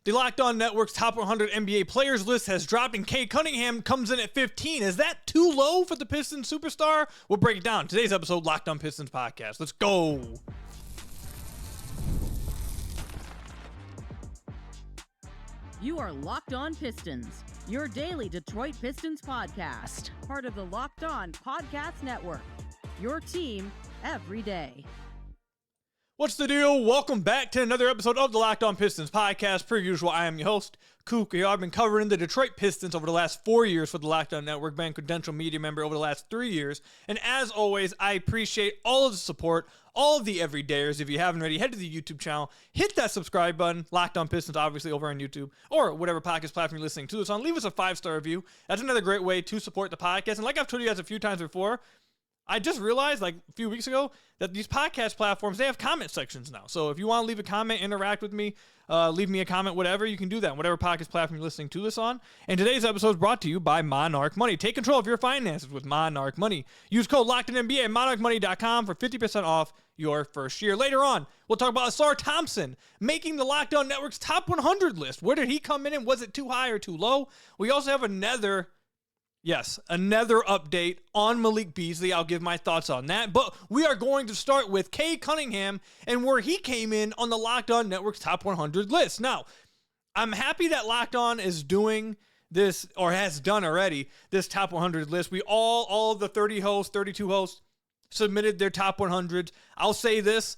The Locked On Network's top 100 NBA players list has dropped, and Cade Cunningham comes in at 15. Is that too low for the Pistons superstar? We'll break it down. Today's episode, Locked On Pistons podcast. Let's go. You are Locked On Pistons, your daily Detroit Pistons podcast. Part of the Locked On Podcast Network, your team every day. What's the deal? Welcome back to another episode of the Locked On Pistons podcast. Per usual, I am your host, Ku Khahil. I've been covering the Detroit Pistons over the last 4 years for the Locked On Network, been a credential media member over the last 3 years. And as always, I appreciate all of the support, all of the everydayers. If you haven't already, head to the YouTube channel, hit that subscribe button, Locked On Pistons, obviously over on YouTube, or whatever podcast platform you're listening to us on. Leave us a 5-star review. That's another great way to support the podcast. And like I've told you guys a few times before, I just realized like a few weeks ago that these podcast platforms, they have comment sections now. So if you want to leave a comment, interact with me, leave me a comment, whatever, you can do that on whatever podcast platform you're listening to this on. And today's episode is brought to you by Monarch Money. Take control of your finances with Monarch Money. Use code LOCKEDONNBA at monarchmoney.com for 50% off your first year. Later on, we'll talk about Ausar Thompson making the Locked On Network's top 100 list. Where did he come in and was it too high or too low? We also have another update on Malik Beasley. I'll give my thoughts on that. But we are going to start with Cade Cunningham and where he came in on the Locked On Network's top 100 list. Now, I'm happy that Locked On is doing this, or has done already, this top 100 list. We all of the 32 hosts submitted their top 100s. I'll say this,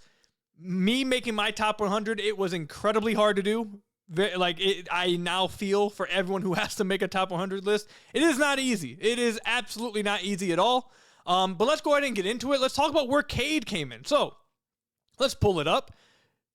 me making my top 100, it was incredibly hard to do. I now feel for everyone who has to make a top 100 list, it is not easy. It is absolutely not easy at all. But let's go ahead and get into it. Let's talk about where Cade came in. So let's pull it up.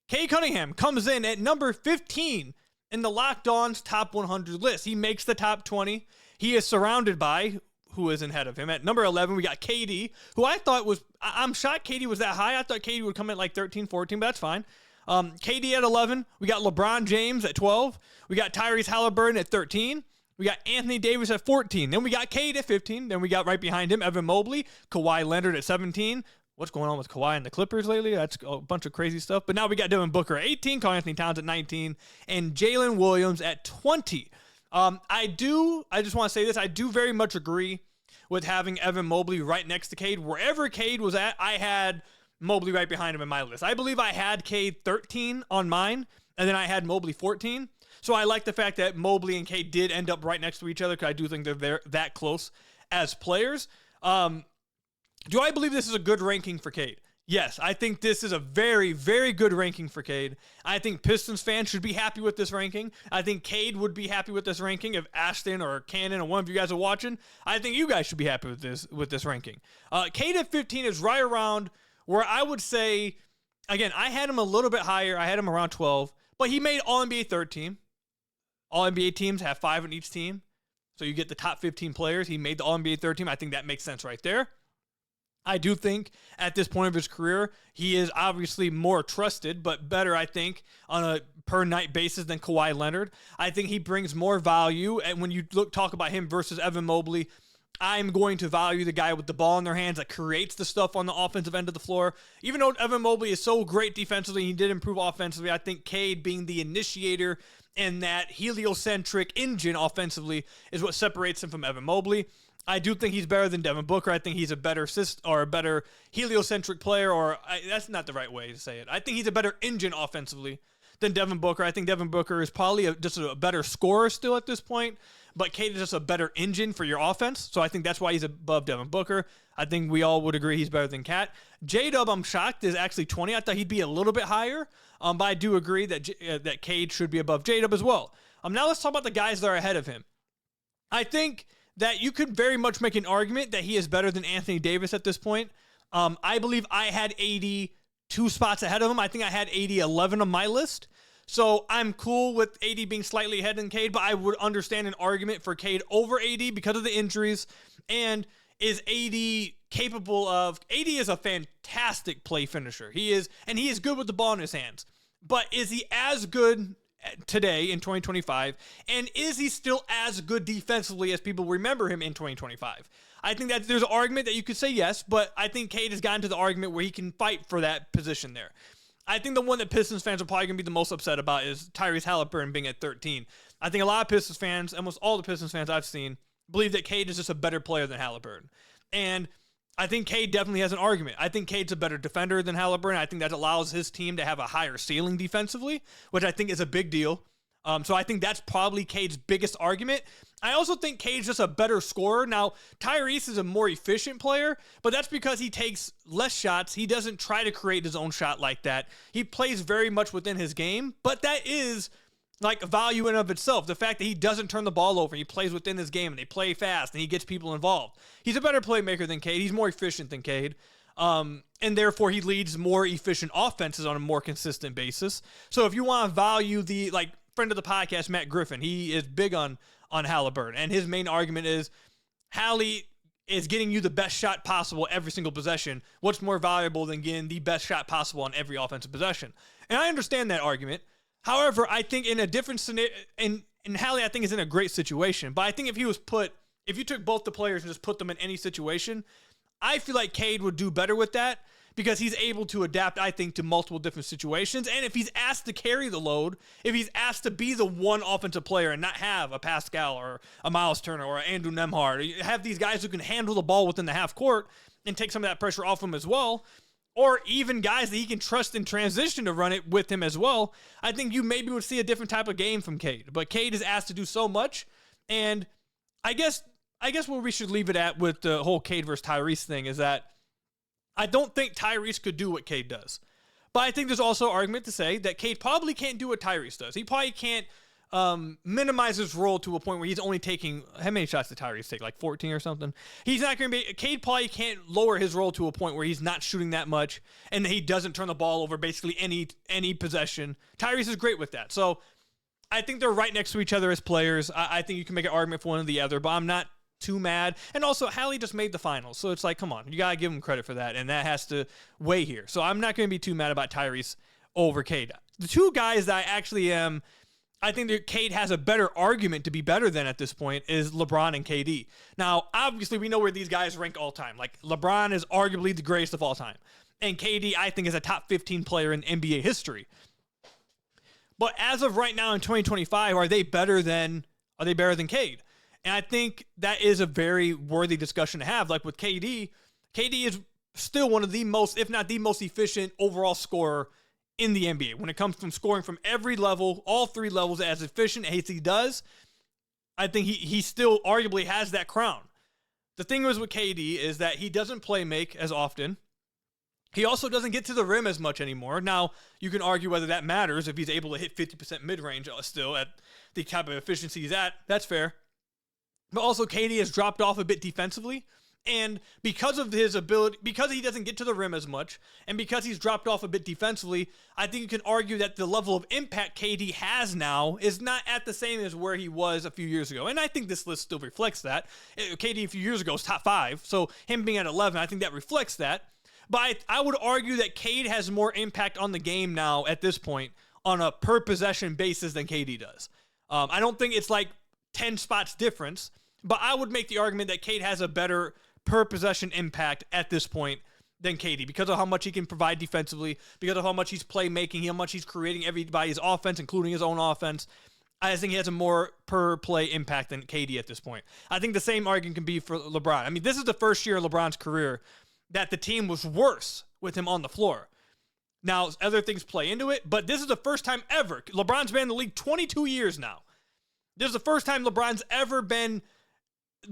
Cade Cunningham comes in at number 15 in the Locked On's top 100 list. He makes the top 20. He is surrounded by who is ahead of him. At number 11, we got KD, who I thought was, I'm shocked KD was that high. I thought KD would come in like 13, 14, but that's fine. KD at 11. We got LeBron James at 12. We got Tyrese Halliburton at 13. We got Anthony Davis at 14. Then we got Cade at 15. Then we got right behind him Evan Mobley, Kawhi Leonard at 17. What's going on with Kawhi and the Clippers lately? That's a bunch of crazy stuff. But now we got Devin Booker at 18, Karl Anthony Towns at 19, and Jalen Williams at 20. I just want to say this. I do very much agree with having Evan Mobley right next to Cade. Wherever Cade was at, I had Mobley right behind him in my list. I believe I had Cade 13 on mine, and then I had Mobley 14. So I like the fact that Mobley and Cade did end up right next to each other because I do think they're that close as players. Do I believe this is a good ranking for Cade? Yes, I think this is a very, very good ranking for Cade. I think Pistons fans should be happy with this ranking. I think Cade would be happy with this ranking if Ashton or Cannon or one of you guys are watching. I think you guys should be happy with this ranking. Cade at 15 is right around where I would say, again, I had him a little bit higher. I had him around 12, but he made All-NBA third team. All-NBA teams have 5 on each team, so you get the top 15 players. He made the All-NBA third team. I think that makes sense right there. I do think at this point of his career, he is obviously more trusted, but better, I think, on a per-night basis than Kawhi Leonard. I think he brings more value, and when you talk about him versus Evan Mobley, I'm going to value the guy with the ball in their hands that creates the stuff on the offensive end of the floor. Even though Evan Mobley is so great defensively, he did improve offensively. I think Cade being the initiator and that heliocentric engine offensively is what separates him from Evan Mobley. I do think he's better than Devin Booker. I think he's a better a better heliocentric player, that's not the right way to say it. I think he's a better engine offensively than Devin Booker. I think Devin Booker is probably just a better scorer still at this point, but Cade is just a better engine for your offense, so I think that's why he's above Devin Booker. I think we all would agree he's better than Cat. J-Dub, I'm shocked, is actually 20. I thought he'd be a little bit higher, but I do agree that Cade should be above J-Dub as well. Now let's talk about the guys that are ahead of him. I think that you could very much make an argument that he is better than Anthony Davis at this point. I believe I had 82 spots ahead of him. I think I had 11 on my list. So I'm cool with AD being slightly ahead than Cade, but I would understand an argument for Cade over AD because of the injuries. And is AD capable of... AD is a fantastic play finisher. He is good with the ball in his hands. But is he as good today in 2025? And is he still as good defensively as people remember him in 2025? I think that there's an argument that you could say yes, but I think Cade has gotten to the argument where he can fight for that position there. I think the one that Pistons fans are probably going to be the most upset about is Tyrese Haliburton being at 13. I think a lot of Pistons fans, almost all the Pistons fans I've seen, believe that Cade is just a better player than Haliburton. And I think Cade definitely has an argument. I think Cade's a better defender than Haliburton. I think that allows his team to have a higher ceiling defensively, which I think is a big deal. So I think that's probably Cade's biggest argument. I also think Cade's just a better scorer. Now, Tyrese is a more efficient player, but that's because he takes less shots. He doesn't try to create his own shot like that. He plays very much within his game, but that is like value in of itself. The fact that he doesn't turn the ball over, he plays within his game, and they play fast, and he gets people involved. He's a better playmaker than Cade. He's more efficient than Cade. And therefore, he leads more efficient offenses on a more consistent basis. So if you want to value the, like, friend of the podcast, Matt Griffin, he is big on Haliburton, and his main argument is Hallie is getting you the best shot possible every single possession. What's more valuable than getting the best shot possible on every offensive possession? And I understand that argument. However, I think in a different scenario, and Hallie, I think, is in a great situation, but I think if you took both the players and just put them in any situation, I feel like Cade would do better with that, because he's able to adapt, I think, to multiple different situations. And if he's asked to carry the load, if he's asked to be the one offensive player and not have a Pascal or a Miles Turner or an Andrew Nembhard, have these guys who can handle the ball within the half court and take some of that pressure off him as well, or even guys that he can trust in transition to run it with him as well, I think you maybe would see a different type of game from Cade. But Cade is asked to do so much, and I guess where we should leave it at with the whole Cade versus Tyrese thing is that I don't think Tyrese could do what Cade does. But I think there's also an argument to say that Cade probably can't do what Tyrese does. He probably can't minimize his role to a point where he's only taking, how many shots did Tyrese take? Like 14 or something? He's not going to be, Cade probably can't lower his role to a point where he's not shooting that much and he doesn't turn the ball over basically any possession. Tyrese is great with that. So I think they're right next to each other as players. I think you can make an argument for one or the other, but I'm not too mad. And also, Hallie just made the finals, so it's like, come on, you gotta give him credit for that, and that has to weigh here. So I'm not going to be too mad about Tyrese over Cade. The two guys that I think that Cade has a better argument to be better than at this point is LeBron and KD. Now, obviously, we know where these guys rank all time. Like, LeBron is arguably the greatest of all time, and KD, I think, is a top 15 player in NBA history. But as of right now in 2025, are they better than Cade? And I think that is a very worthy discussion to have. Like with KD is still one of the most, if not the most efficient overall scorer in the NBA. When it comes from scoring from every level, all three levels, as efficient as he does, I think he still arguably has that crown. The thing is with KD is that he doesn't play make as often. He also doesn't get to the rim as much anymore. Now, you can argue whether that matters if he's able to hit 50% mid-range still at the type of efficiency he's at. That's fair. But also, KD has dropped off a bit defensively, and because of his ability, because he doesn't get to the rim as much, and because he's dropped off a bit defensively, I think you can argue that the level of impact KD has now is not at the same as where he was a few years ago. And I think this list still reflects that. KD a few years ago was top 5, so him being at 11, I think that reflects that. But I would argue that Cade has more impact on the game now at this point on a per possession basis than KD does. I don't think it's like 10 spots difference, but I would make the argument that Cade has a better per possession impact at this point than KD because of how much he can provide defensively, because of how much he's playmaking, how much he's creating everybody's offense, including his own offense. I think he has a more per play impact than KD at this point. I think the same argument can be for LeBron. I mean, this is the first year of LeBron's career that the team was worse with him on the floor. Now, other things play into it, but this is the first time ever. LeBron's been in the league 22 years now. This is the first time the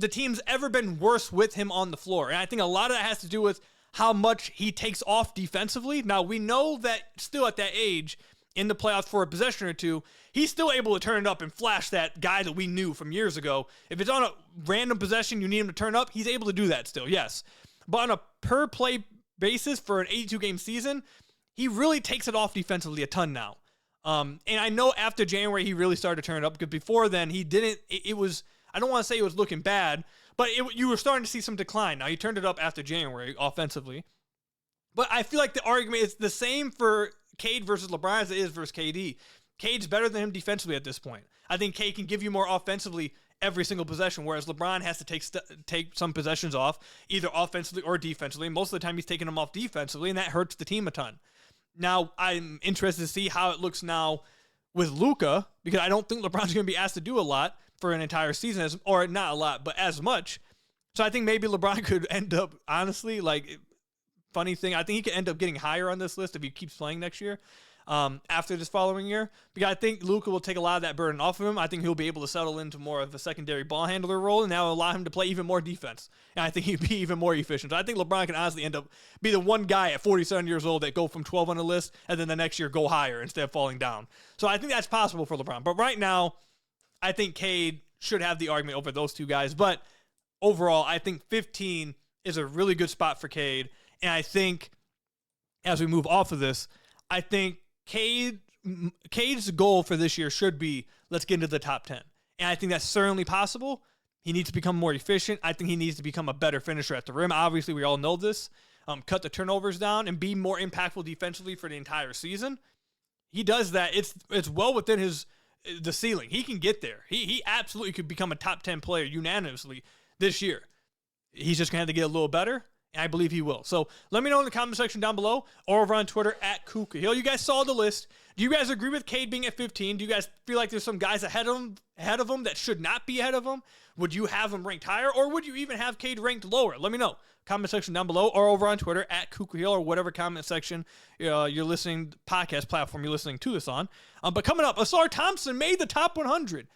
team's ever been worse with him on the floor. And I think a lot of that has to do with how much he takes off defensively. Now, we know that still at that age, in the playoffs for a possession or two, he's still able to turn it up and flash that guy that we knew from years ago. If it's on a random possession, you need him to turn up, he's able to do that still, yes. But on a per play basis for an 82-game season, he really takes it off defensively a ton now. And I know after January, he really started to turn it up because before then, he didn't, it was, I don't want to say it was looking bad, but you were starting to see some decline. Now, he turned it up after January offensively. But I feel like the argument is the same for Cade versus LeBron as it is versus KD. Cade's better than him defensively at this point. I think Cade can give you more offensively every single possession, whereas LeBron has to take some possessions off, either offensively or defensively. Most of the time, he's taking them off defensively, and that hurts the team a ton. Now, I'm interested to see how it looks now with Luka, because I don't think LeBron's going to be asked to do a lot for an entire season, or not a lot, but as much. So I think maybe LeBron could end up, honestly, like, funny thing, I think he could end up getting higher on this list if he keeps playing next year, after this following year, because I think Luka will take a lot of that burden off of him. I think he'll be able to settle into more of a secondary ball handler role, and that will allow him to play even more defense. And I think he'd be even more efficient. So I think LeBron can honestly end up be the one guy at 47 years old that go from 12 on the list, and then the next year go higher instead of falling down. So I think that's possible for LeBron. But right now, I think Cade should have the argument over those two guys. But overall, I think 15 is a really good spot for Cade. And I think as we move off of this, I think Cade's goal for this year should be, let's get into the top 10. And I think that's certainly possible. He needs to become more efficient. I think he needs to become a better finisher at the rim. Obviously, we all know this. Cut the turnovers down and be more impactful defensively for the entire season. He does that. It's well within the ceiling. He can get there. He absolutely could become a top 10 player unanimously this year. He's just going to have to get a little better. And I believe he will. So let me know in the comment section down below or over on Twitter at Ku Khahil. You guys saw the list. Do you guys agree with Cade being at 15? Do you guys feel like there's some guys ahead of him that should not be ahead of him? Would you have him ranked higher, or would you even have Cade ranked lower? Let me know. Comment section down below or over on Twitter at Ku Khahil, or whatever comment section you're listening, podcast platform you're listening to this on. But coming up, Ausar Thompson made the top 100.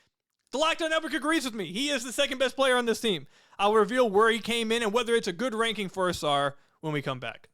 The Locked On Network agrees with me. He is the second best player on this team. I'll reveal where he came in and whether it's a good ranking for Ausar when we come back.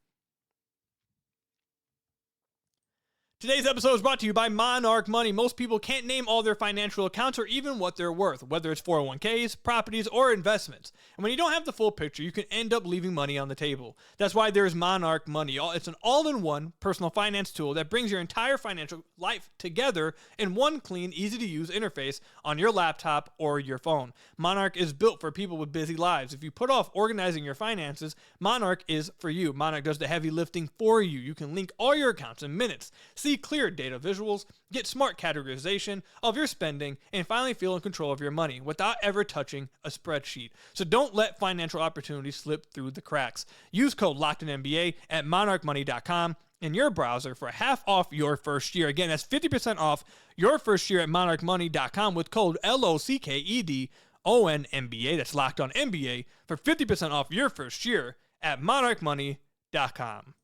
Today's episode is brought to you by Monarch Money. Most people can't name all their financial accounts or even what they're worth, whether it's 401ks, properties, or investments. And when you don't have the full picture, you can end up leaving money on the table. That's why there's Monarch Money. It's an all-in-one personal finance tool that brings your entire financial life together in one clean, easy-to-use interface on your laptop or your phone. Monarch is built for people with busy lives. If you put off organizing your finances, Monarch is for you. Monarch does the heavy lifting for you. You can link all your accounts in minutes, see clear data visuals, get smart categorization of your spending, and finally feel in control of your money without ever touching a spreadsheet. So don't let financial opportunities slip through the cracks. Use code LOCKEDONNBA at monarchmoney.com in your browser for half off your first year. Again, that's 50% off your first year at monarchmoney.com with code LOCKEDONNBA. That's Locked On NBA for 50% off your first year at monarchmoney.com.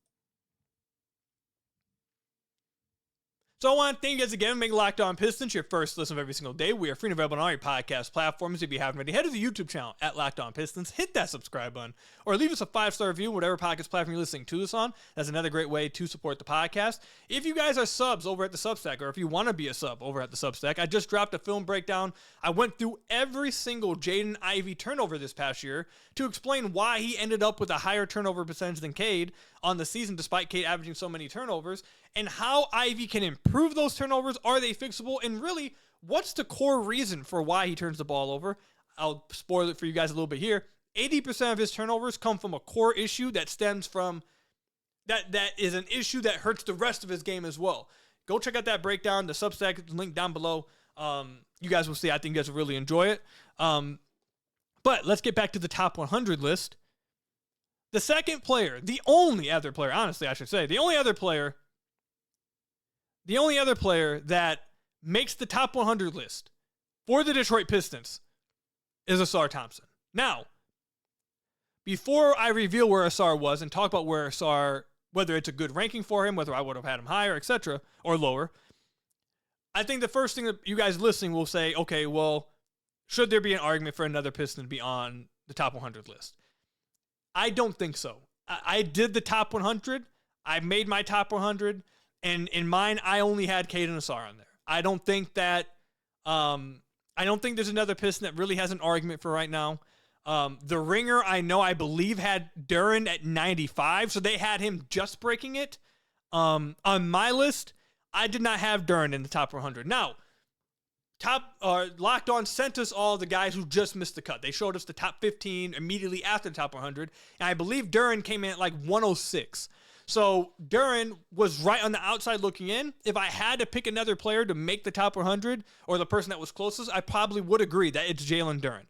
So I want to thank you guys again for making Locked On Pistons your first listen of every single day. We are free and available on all your podcast platforms. If you haven't already, head to the YouTube channel at Locked On Pistons. Hit that subscribe button or leave us a 5-star review, whatever podcast platform you're listening to this on. That's another great way to support the podcast. If you guys are subs over at the SUBSTACK, or if you want to be a sub over at the SUBSTACK, I just dropped a film breakdown. I went through every single Jaden Ivey turnover this past year to explain why he ended up with a higher turnover percentage than Cade on the season, despite Cade averaging so many turnovers, and how Ivey can improve those turnovers. Are they fixable? And really, what's the core reason for why he turns the ball over? I'll spoil it for you guys a little bit here. 80% of his turnovers come from a core issue that stems from that is an issue that hurts the rest of his game as well. Go check out that breakdown. The Substack link down below. You guys will see. I think you guys will really enjoy it. But let's get back to the top 100 list. The second player, the only other player, honestly, I should say, the only other player that makes the top 100 list for the Detroit Pistons is Ausar Thompson. Now, before I reveal where Ausar was and talk about where Ausar, whether it's a good ranking for him, whether I would have had him higher, etc., or lower, I think the first thing that you guys listening will say, okay, well, should there be an argument for another Piston to be on the top 100 list? I don't think so. I did the top 100. I made my top 100. And in mine, I only had Cade and Ausar on there. I don't think that, I don't think there's another Piston that really has an argument for right now. The Ringer, I believe had Durant at 95, so they had him just breaking it. On my list, I did not have Durant in the top 100. Now, Locked On sent us all the guys who just missed the cut. They showed us the top 15 immediately after the top 100, and I believe Durant came in at like 106. So Durant was right on the outside looking in. If I had to pick another player to make the top 100, or the person that was closest, I probably would agree that it's Jalen Durant.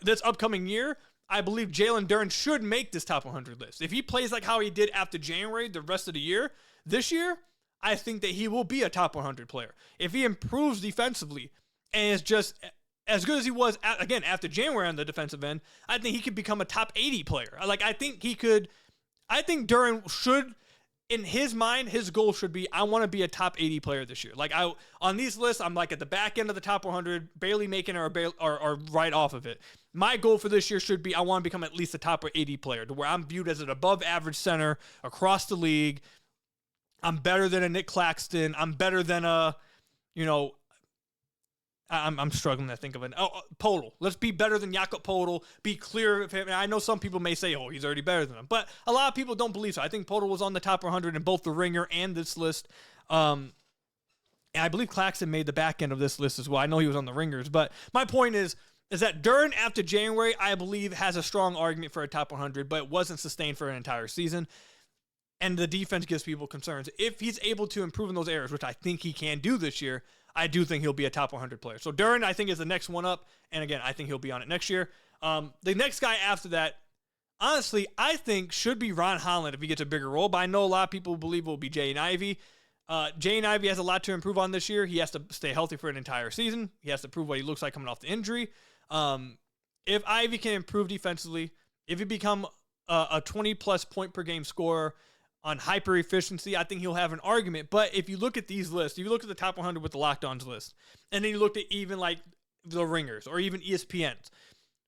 This upcoming year, I believe Jalen Durant should make this top 100 list. If he plays like how he did after January, the rest of the year, This year, I think that he will be a top 100 player. If he improves defensively and is just as good as he was, again, after January on the defensive end, I think he could become a top 80 player. Like, I think Durant should, in his mind, his goal should be, I want to be a top 80 player this year. Like, on these lists, I'm like at the back end of the top 100, barely making or right off of it. My goal for this year should be, I want to become at least a top 80 player, to where I'm viewed as an above average center across the league. I'm better than a Nick Claxton. I'm better than a, I'm struggling to think of it. Podol. Let's be better than Jakob Podol. Be clear of him. And I know some people may say, he's already better than him. But a lot of people don't believe so. I think Podol was on the top 100 in both the Ringer and this list. And I believe Claxton made the back end of this list as well. I know he was on the Ringers. But my point is that Durant, after January, I believe, has a strong argument for a top 100, but it wasn't sustained for an entire season. And the defense gives people concerns. If he's able to improve in those areas, which I think he can do this year, I do think he'll be a top 100 player. So Durant, I think, is the next one up. And again, I think he'll be on it next year. The next guy after that, honestly, I think should be Ron Holland if he gets a bigger role. But I know a lot of people believe it will be Jaden Ivey. Jaden Ivey has a lot to improve on this year. He has to stay healthy for an entire season. He has to prove what he looks like coming off the injury. If Ivey can improve defensively, if he become a 20-plus point per game scorer on hyper efficiency, I think he'll have an argument. But if you look at these lists, if you look at the top 100 with the lockdowns list, and then you look at even like the Ringers or even ESPN's,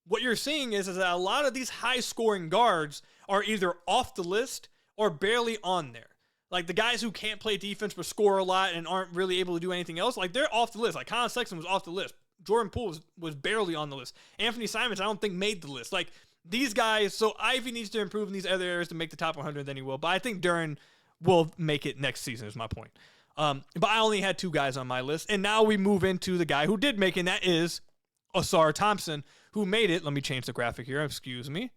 what you're seeing is that a lot of these high scoring guards are either off the list or barely on there. Like the guys who can't play defense but score a lot and aren't really able to do anything else, like they're off the list. Like Colin Sexton was off the list. Jordan Poole was barely on the list. Anthony Simons, I don't think, made the list. Like, these guys, so Ivy needs to improve in these other areas to make the top 100, then he will. But I think Durant will make it next season is my point. But I only had two guys on my list. And now we move into the guy who did make it, and that is Ausar Thompson, who made it. Let me change the graphic here. Excuse me.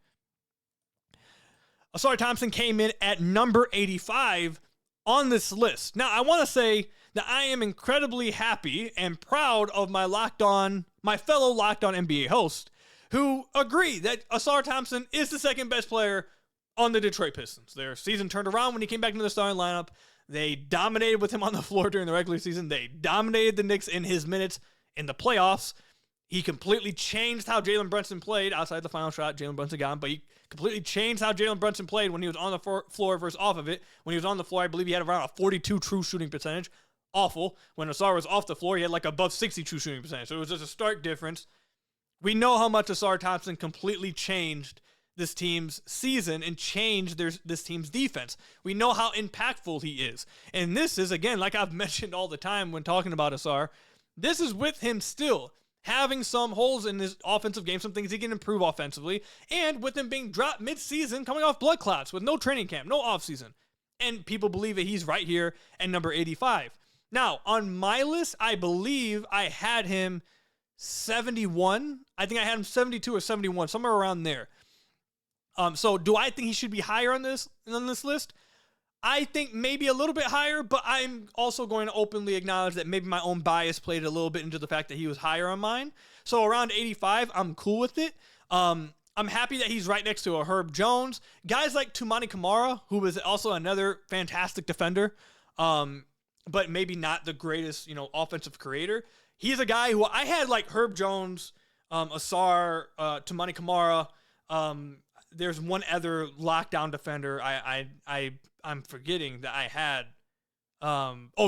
Ausar Thompson came in at number 85 on this list. Now, I want to say that I am incredibly happy and proud of my fellow Locked On NBA host, who agree that Ausar Thompson is the second best player on the Detroit Pistons. Their season turned around when he came back into the starting lineup. They dominated with him on the floor during the regular season. They dominated the Knicks in his minutes in the playoffs. He completely changed how Jalen Brunson played. Outside the final shot, Jalen Brunson got him, but he completely changed how Jalen Brunson played when he was on the floor versus off of it. When he was on the floor, I believe he had around a 42 true shooting percentage. Awful. When Ausar was off the floor, he had like above 60 true shooting percentage. So it was just a stark difference. We know how much Ausar Thompson completely changed this team's season and changed this team's defense. We know how impactful he is. And this is, again, like I've mentioned all the time when talking about Ausar, this is with him still having some holes in his offensive game, some things he can improve offensively, and with him being dropped mid-season, coming off blood clots with no training camp, no offseason. And people believe that he's right here at number 85. Now, on my list, I believe I had him 71. I think I had him 72 or 71, somewhere around there. So do I think he should be higher on this list? I think maybe a little bit higher, but I'm also going to openly acknowledge that maybe my own bias played a little bit into the fact that he was higher on mine. So around 85, I'm cool with it. I'm happy that he's right next to a Herb Jones. Guys like Toumani Camara, who is also another fantastic defender, but maybe not the greatest, offensive creator. He's a guy who I had like Herb Jones, Ausar, Toumani Camara. There's one other lockdown defender I'm forgetting that I had.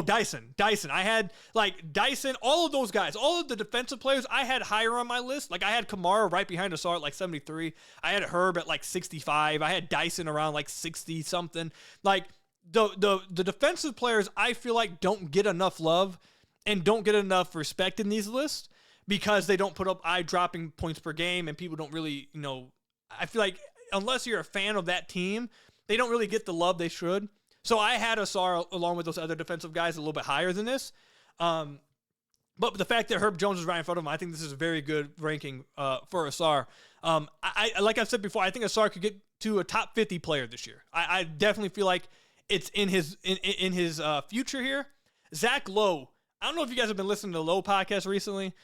Dyson. I had like Dyson, all of those guys, all of the defensive players I had higher on my list. Like I had Kamara right behind Ausar at like 73. I had Herb at like 65. I had Dyson around like 60 something. Like the defensive players I feel like don't get enough love and don't get enough respect in these lists because they don't put up eye-dropping points per game and people don't really, I feel like unless you're a fan of that team, they don't really get the love they should. So I had Ausar along with those other defensive guys a little bit higher than this. But the fact that Herb Jones is right in front of him, I think this is a very good ranking for Ausar. I like I've said before, I think Ausar could get to a top 50 player this year. I definitely feel like it's in his future here. Zach Lowe. I don't know if you guys have been listening to the Lowe podcast recently.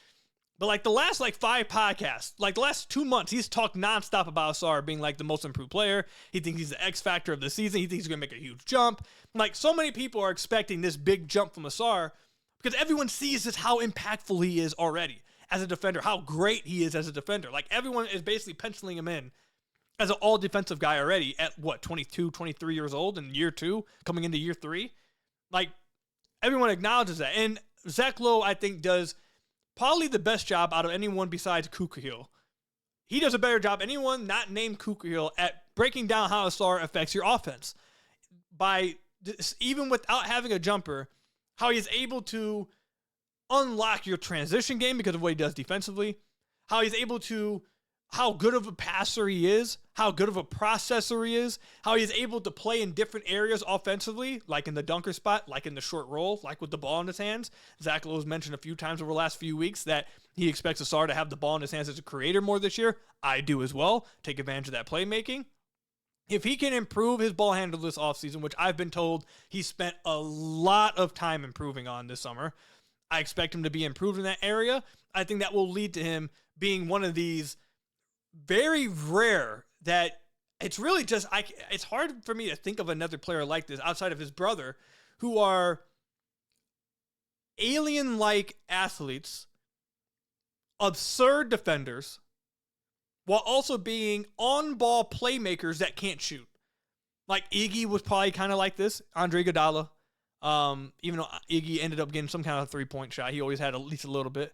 But like the last like 5 podcasts, like the last 2 months, he's talked nonstop about Ausar being like the most improved player. He thinks he's the X factor of the season. He thinks he's going to make a huge jump. Like so many people are expecting this big jump from Ausar because everyone sees just how impactful he is already as a defender, how great he is as a defender. Like everyone is basically penciling him in as an all defensive guy already at what, 22, 23 years old in year 2, coming into year 3. Like everyone acknowledges that. And Zach Lowe, I think, does probably the best job out of anyone besides Ku Khahil. He does a better job, anyone not named Ku Khahil, at breaking down how Ausar affects your offense. By even without having a jumper, how he is able to unlock your transition game because of what he does defensively, how he's able to, how good of a passer he is, how good of a processor he is, how he's able to play in different areas offensively, like in the dunker spot, like in the short roll, like with the ball in his hands. Zach Lowe's mentioned a few times over the last few weeks that he expects Ausar to have the ball in his hands as a creator more this year. I do as well. Take advantage of that playmaking. If he can improve his ball handle this offseason, which I've been told he spent a lot of time improving on this summer, I expect him to be improved in that area. I think that will lead to him being one of these very rare that it's really just, it's hard for me to think of another player like this outside of his brother who are alien-like athletes, absurd defenders, while also being on-ball playmakers that can't shoot. Like Iggy was probably kind of like this, Andre Iguodala. Even though Iggy ended up getting some kind of three-point shot, he always had at least a little bit.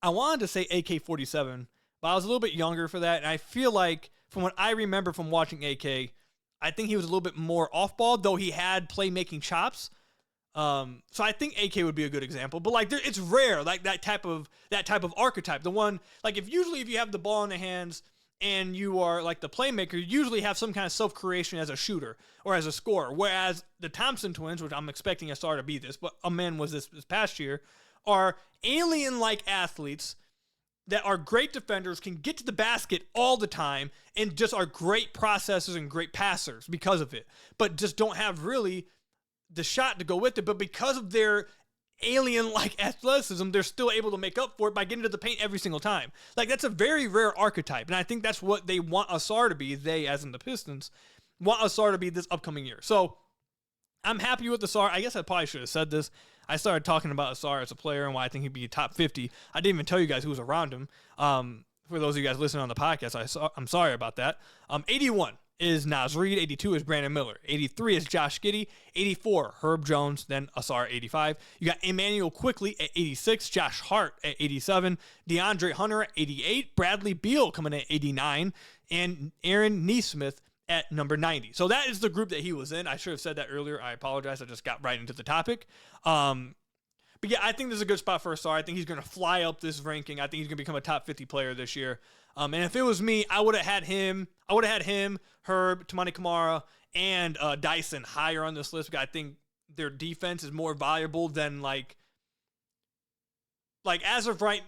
I wanted to say AK-47, but I was a little bit younger for that, and I feel like from what I remember from watching AK, I think he was a little bit more off-ball, though he had playmaking chops. So I think AK would be a good example, but like it's rare, like that type of archetype. The one, like if you have the ball in the hands and you are like the playmaker, you usually have some kind of self-creation as a shooter or as a scorer. Whereas the Thompson twins, which I'm expecting Ausar to be this, but a man was this past year, are alien-like athletes that are great defenders, can get to the basket all the time, and just are great processors and great passers because of it, but just don't have really the shot to go with it. But because of their alien-like athleticism, they're still able to make up for it by getting to the paint every single time. Like, that's a very rare archetype, and I think that's what they want Ausar to be. They, as in the Pistons, want Ausar to be this upcoming year. So I'm happy with Ausar. I guess I probably should have said this. I started talking about Ausar as a player and why I think he'd be top 50. I didn't even tell you guys who was around him. For those of you guys listening on the podcast, I'm sorry about that. 81 is Naz Reid. 82 is Brandon Miller. 83 is Josh Giddey. 84, Herb Jones. Then Ausar, 85. You got Emmanuel Quickley at 86. Josh Hart at 87. DeAndre Hunter at 88. Bradley Beal coming at 89. And Aaron Nesmith at number 90. So that is the group that he was in. I should have said that earlier. I apologize. I just got right into the topic. But yeah, I think this is a good spot for Ausar. I think he's going to fly up this ranking. I think he's going to become a top 50 player this year. And if it was me, I would have had him. I would have had him, Herb, Toumani Camara, and Dyson higher on this list because I think their defense is more valuable than like as of right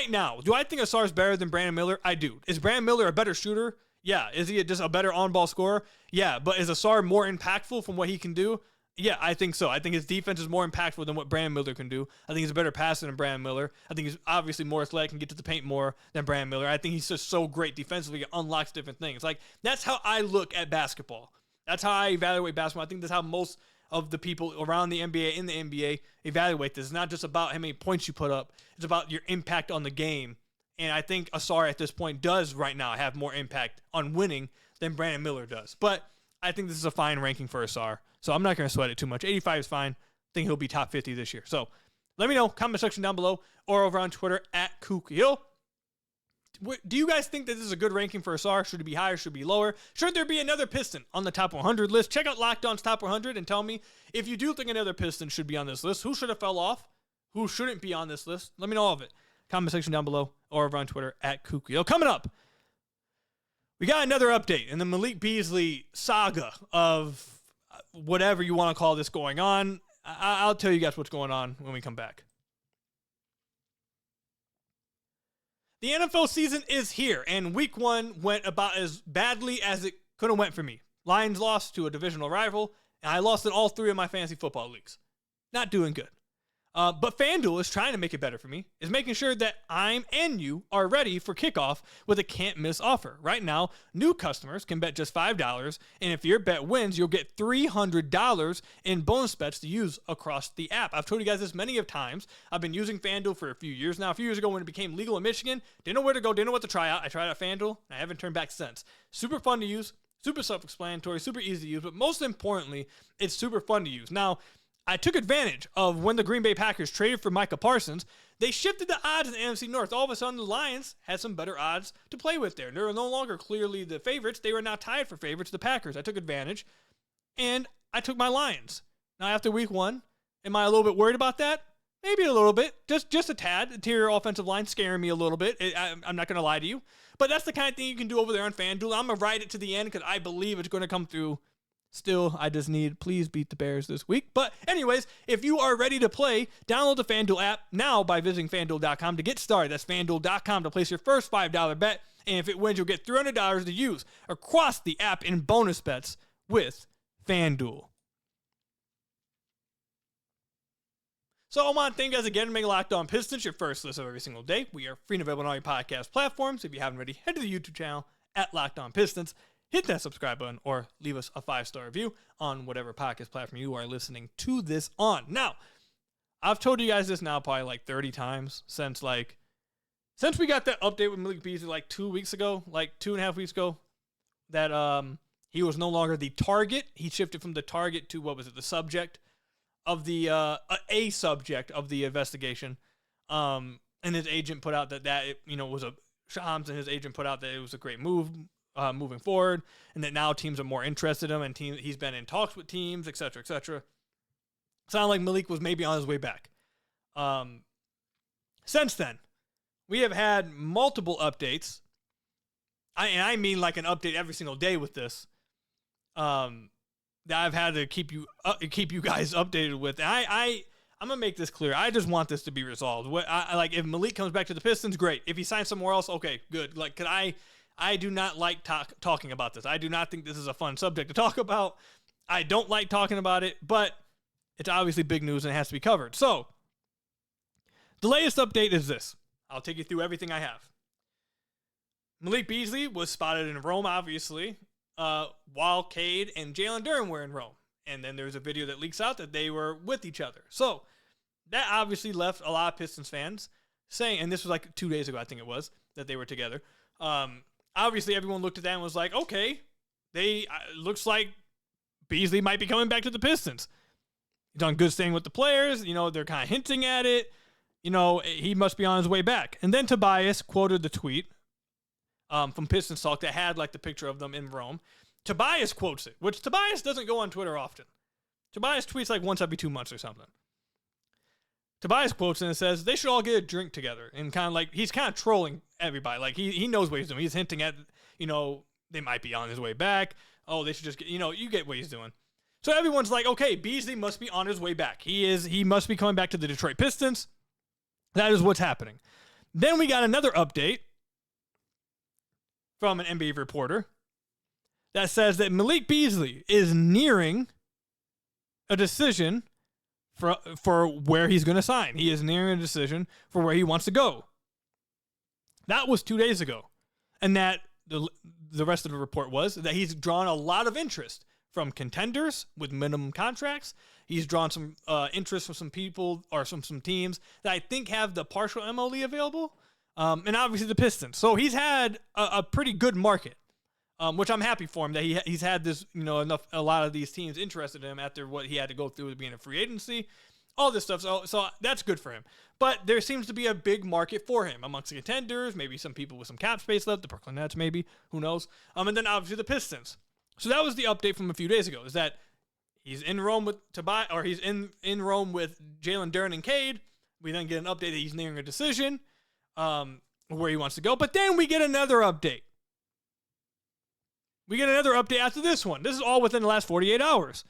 now. Do I think Ausar is better than Brandon Miller? I do. Is Brandon Miller a better shooter? Yeah. Is he just a better on-ball scorer? Yeah. But is Ausar more impactful from what he can do? Yeah, I think so. I think his defense is more impactful than what Brandon Miller can do. I think he's a better passer than Brandon Miller. I think he's obviously more athletic, can get to the paint more than Brandon Miller. I think he's just so great defensively, it unlocks different things. Like, that's how I look at basketball. That's how I evaluate basketball. I think that's how most of the people around the NBA, in the NBA, evaluate this. It's not just about how many points you put up. It's about your impact on the game. And I think Ausar at this point does right now have more impact on winning than Brandon Miller does. But I think this is a fine ranking for Ausar. So I'm not going to sweat it too much. 85 is fine. I think he'll be top 50 this year. So let me know. Comment section down below or over on Twitter at Ku Khahil. Do you guys think that this is a good ranking for Ausar? Should it be higher? Should it be lower? Should there be another Piston on the top 100 list? Check out Locked On's top 100 and tell me if you do think another Piston should be on this list. Who should have fell off? Who shouldn't be on this list? Let me know all of it. Comment section down below or over on Twitter at Ku Khahil. Coming up, we got another update in the Malik Beasley saga of whatever you want to call this going on. I'll tell you guys what's going on when we come back. The NFL season is here, and week 1 went about as badly as it could have went for me. Lions lost to a divisional rival, and I lost in all 3 of my fantasy football leagues. Not doing good. But FanDuel is trying to make it better for me, is making sure that I'm and you are ready for kickoff with a can't-miss offer. Right now, new customers can bet just $5, and if your bet wins, you'll get $300 in bonus bets to use across the app. I've told you guys this many of times. I've been using FanDuel for a few years now. A few years ago when it became legal in Michigan, didn't know where to go, didn't know what to try out. I tried out FanDuel, and I haven't turned back since. Super fun to use, super self-explanatory, super easy to use, but most importantly, it's super fun to use. Now, I took advantage of when the Green Bay Packers traded for Micah Parsons. They shifted the odds in the NFC North. All of a sudden, the Lions had some better odds to play with there. They were no longer clearly the favorites. They were now tied for favorites, the Packers. I took advantage, and I took my Lions. Now, after week 1, am I a little bit worried about that? Maybe a little bit. Just a tad. Interior offensive line scaring me a little bit. I'm not going to lie to you. But that's the kind of thing you can do over there on FanDuel. I'm going to ride it to the end because I believe it's going to come through. Still, I just need, please beat the Bears this week. But anyways, if you are ready to play, download the FanDuel app now by visiting FanDuel.com to get started. That's FanDuel.com to place your first $5 bet. And if it wins, you'll get $300 to use across the app in bonus bets with FanDuel. So I want to thank you guys again for making Locked On Pistons your first listen every single day. We are free and available on all your podcast platforms. If you haven't already, head to the YouTube channel at Locked On Pistons. Hit that subscribe button or leave us a 5-star review on whatever podcast platform you are listening to this on. Now, I've told you guys this now probably like 30 times since we got that update with Malik Beasley like 2 weeks ago, like 2.5 weeks ago, that he was no longer the target. He shifted from the target to, the subject of the, a subject of the investigation. And his agent put out that was Shams and his agent put out that it was a great move. Moving forward, and that now teams are more interested in him, and he's been in talks with teams, etc., etc. Sounded like Malik was maybe on his way back. Since then, we have had multiple updates. I mean like an update every single day with this. That I've had to keep you guys updated with. And I'm gonna make this clear. I just want this to be resolved. If Malik comes back to the Pistons, great. If he signs somewhere else, okay, good. I do not like talking about this. I do not think this is a fun subject to talk about. I don't like talking about it, but it's obviously big news and it has to be covered. So, the latest update is this. I'll take you through everything I have. Malik Beasley was spotted in Rome, obviously, while Cade and Jalen Durant were in Rome. And then there's a video that leaks out that they were with each other. So, that obviously left a lot of Pistons fans saying, and this was like 2 days ago, I think it was, that they were together. Obviously, everyone looked at that and was like, okay, looks like Beasley might be coming back to the Pistons. He's done good staying with the players. They're kind of hinting at it. He must be on his way back. And then Tobias quoted the tweet from Pistons Talk that had like the picture of them in Rome. Tobias quotes it, which Tobias doesn't go on Twitter often. Tobias tweets like once every 2 months or something. Tobias quotes and says they should all get a drink together, and kind of like he's kind of trolling everybody. Like he knows what he's doing. He's hinting at they might be on his way back. Oh, they should just get you get what he's doing. So everyone's like, okay, Beasley must be on his way back. He must be coming back to the Detroit Pistons. That is what's happening. Then we got another update from an NBA reporter that says that Malik Beasley is nearing a decision for where he's going to sign. He is nearing a decision for where he wants to go. That was 2 days ago. And that the rest of the report was that he's drawn a lot of interest from contenders with minimum contracts. He's drawn some interest from some people or some teams that I think have the partial MLE available. And obviously the Pistons. So he's had a pretty good market. Which I'm happy for him that he's had this, a lot of these teams interested in him after what he had to go through with being a free agency, all this stuff. So that's good for him. But there seems to be a big market for him amongst the contenders, maybe some people with some cap space left, the Brooklyn Nets maybe, who knows. And then obviously the Pistons. So that was the update from a few days ago, is that he's in Rome with Tobias, or he's in Rome with Jalen Durant and Cade. We then get an update that he's nearing a decision where he wants to go. But then we get another update. We get another update after this one. This is all within the last 48 hours.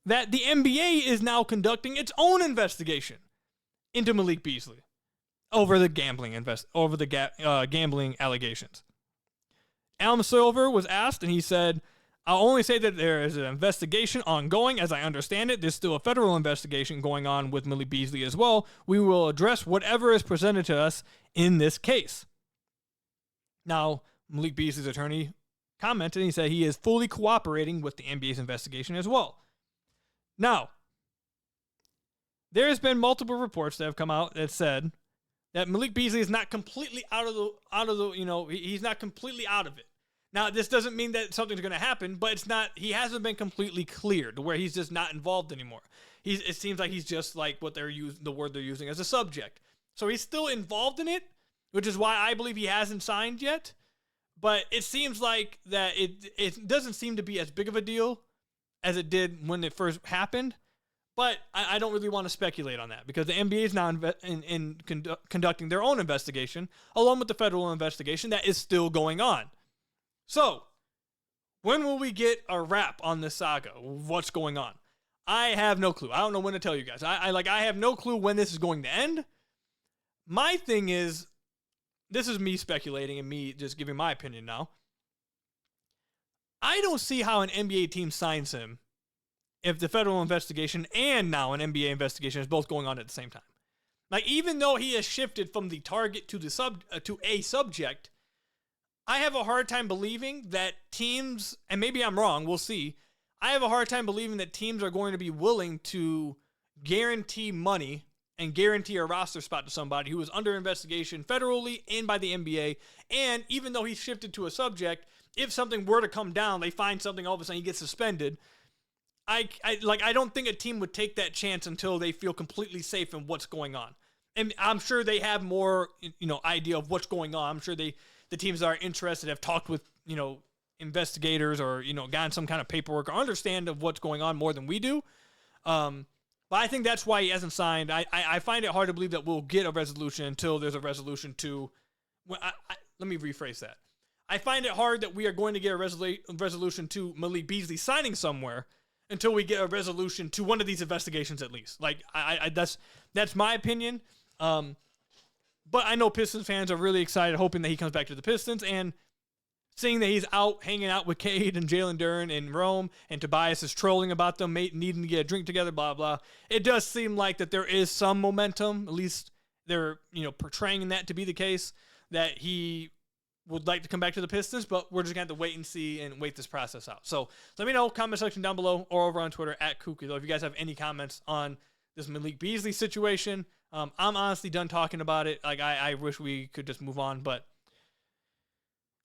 That the NBA is now conducting its own investigation into Malik Beasley over the gambling gambling allegations. Adam Silver was asked, and he said, I'll only say that there is an investigation ongoing. As I understand it, there's still a federal investigation going on with Malik Beasley as well. We will address whatever is presented to us in this case. Now, Malik Beasley's attorney commented, and he said he is fully cooperating with the NBA's investigation as well. Now, there has been multiple reports that have come out that said that Malik Beasley is not completely out of the, he's not completely out of it. Now, this doesn't mean that something's going to happen, but he hasn't been completely cleared to where he's just not involved anymore. It seems like he's just like the word they're using as a subject. So he's still involved in it, which is why I believe he hasn't signed yet. But it seems like that it doesn't seem to be as big of a deal as it did when it first happened. But I don't really want to speculate on that because the NBA is now conducting their own investigation along with the federal investigation that is still going on. So, when will we get a wrap on this saga? What's going on? I have no clue. I don't know when to tell you guys. I have no clue when this is going to end. My thing is, this is me speculating and me just giving my opinion now. I don't see how an NBA team signs him if the federal investigation and now an NBA investigation is both going on at the same time. Like, even though he has shifted from the target to to a subject, I have a hard time believing that teams, and maybe I'm wrong, we'll see. I have a hard time believing that teams are going to be willing to guarantee money and guarantee a roster spot to somebody who is under investigation federally and by the NBA. And even though he's shifted to a subject, if something were to come down, they find something, all of a sudden he gets suspended. I don't think a team would take that chance until they feel completely safe in what's going on. And I'm sure they have more, idea of what's going on. I'm sure the teams that are interested have talked with, investigators or, gotten some kind of paperwork or understand of what's going on more than we do. But I think that's why he hasn't signed. I find it hard to believe that we'll get a resolution until there's a resolution to, let me rephrase that. I find it hard that we are going to get a resolution to Malik Beasley signing somewhere until we get a resolution to one of these investigations at least. Like, that's my opinion. But I know Pistons fans are really excited, hoping that he comes back to the Pistons, and seeing that he's out hanging out with Cade and Jalen Duren in Rome, and Tobias is trolling about them needing to get a drink together, blah, blah. It does seem like that there is some momentum, at least they're, portraying that to be the case, that he would like to come back to the Pistons, but we're just going to have to wait and see and wait this process out. So let me know, comment section down below or over on Twitter at Ku Khahil if you guys have any comments on this Malik Beasley situation. I'm honestly done talking about it. Like, I wish we could just move on, but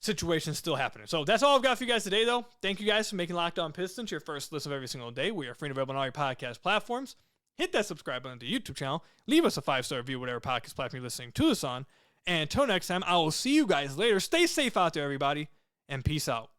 situation's still happening. So that's all I've got for you guys today, though. Thank you guys for making Locked On Pistons your first listen of every single day. We are free and available on all your podcast platforms. Hit that subscribe button to the YouTube channel. Leave us a 5-star review, whatever podcast platform you're listening to us on. And until next time, I will see you guys later. Stay safe out there, everybody, and peace out.